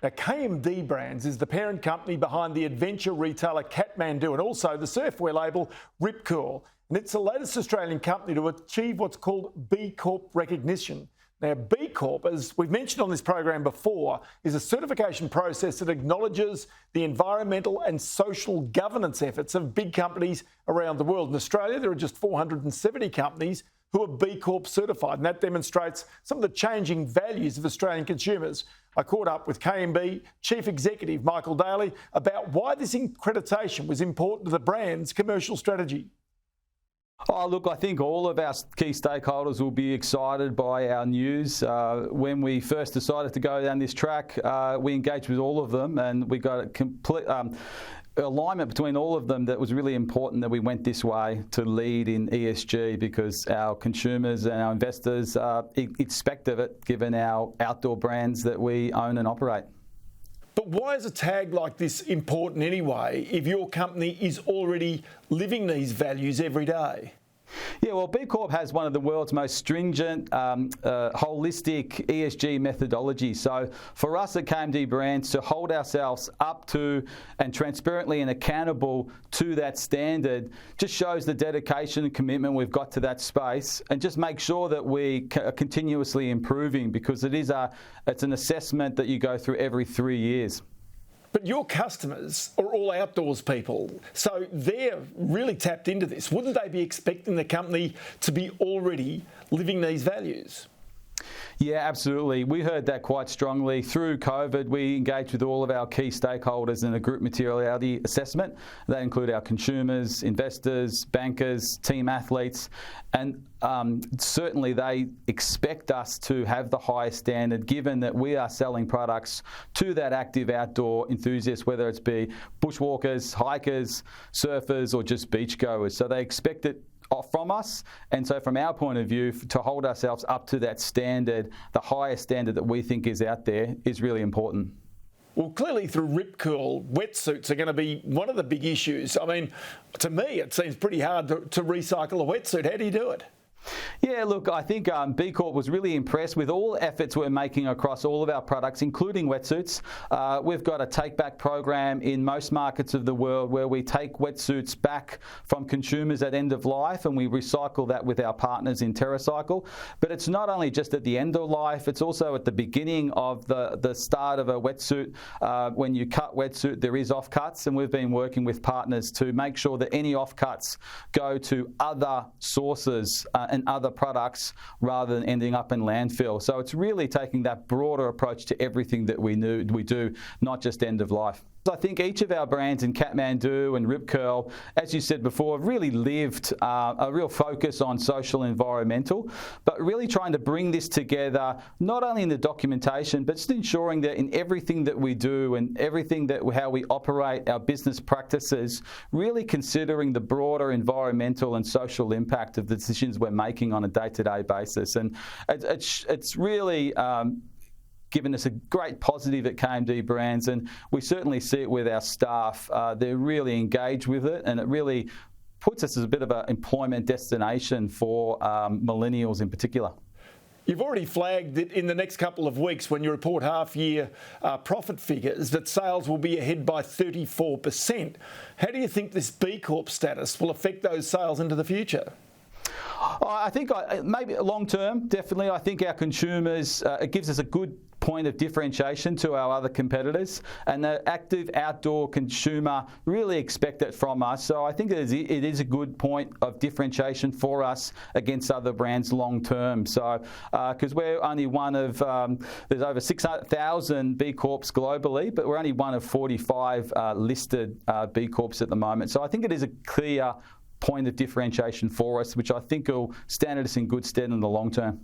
Now, KMD Brands is the parent company behind the adventure retailer Kathmandu and also the surfwear label Rip Curl. And it's the latest Australian company to achieve what's called B Corp recognition. Now, B Corp, as we've mentioned on this program before, is a certification process that acknowledges the environmental and social governance efforts of big companies around the world. In Australia, there are just 470 companies who are B Corp certified, and that demonstrates some of the changing values of Australian consumers. I caught up with KMB Chief Executive Michael Daly about why this accreditation was important to the brand's commercial strategy. Oh, look, I think all of our key stakeholders will be excited by our news. When we first decided to go down this track, we engaged with all of them, and we got a complete alignment between all of them that was really important that we went this way to lead in ESG, because our consumers and our investors expect of it, given our outdoor brands that we own and operate. But why is a tag like this important anyway if your company is already living these values every day? Yeah, well, B Corp has one of the world's most stringent, holistic ESG methodologies. So for us at KMD Brands to hold ourselves up to and transparently and accountable to that standard just shows the dedication and commitment we've got to that space, and just make sure that we are continuously improving, because it's an assessment that you go through every 3 years. But your customers are all outdoors people, so they're really tapped into this. Wouldn't they be expecting the company to be already living these values? Yeah, absolutely. We heard that quite strongly. Through COVID, we engaged with all of our key stakeholders in a group materiality assessment. That include our consumers, investors, bankers, team athletes, and certainly they expect us to have the highest standard, given that we are selling products to that active outdoor enthusiast, whether it's be bushwalkers, hikers, surfers, or just beachgoers. So they expect it from us, and so from our point of view, to hold ourselves up to that standard, the highest standard that we think is out there, is really important. Well, clearly through Rip Curl, wetsuits are going to be one of the big issues. I mean, to me, it seems pretty hard to recycle a wetsuit. How do you do it? Yeah, look, I think B Corp was really impressed with all efforts we're making across all of our products, including wetsuits. We've got a take-back program in most markets of the world where we take wetsuits back from consumers at end of life, and we recycle that with our partners in TerraCycle. But it's not only just at the end of life, it's also at the beginning of the start of a wetsuit. When you cut wetsuit, there is offcuts, and we've been working with partners to make sure that any offcuts go to other sources and other products rather than ending up in landfill. So it's really taking that broader approach to everything that we do, not just end of life. I think each of our brands in Kathmandu and Rip Curl, as you said before, have really lived a real focus on social and environmental, but really trying to bring this together, not only in the documentation, but just ensuring that in everything that we do and everything that how we operate our business practices, really considering the broader environmental and social impact of the decisions we're making on a day-to-day basis. And it's really given us a great positive at KMD Brands, and we certainly see it with our staff. They're really engaged with it, and it really puts us as a bit of an employment destination for millennials in particular. You've already flagged that in the next couple of weeks, when you report half-year profit figures, that sales will be ahead by 34%. How do you think this B Corp status will affect those sales into the future? I think maybe long term, definitely. I think our consumers, it gives us a good point of differentiation to our other competitors, and the active outdoor consumer really expect it from us. So I think it is a good point of differentiation for us against other brands long term. So because we're only one of, there's over 600,000 B Corps globally, but we're only one of 45 listed B Corps at the moment. So I think it is a clear point of differentiation for us, which I think will stand us in good stead in the long term.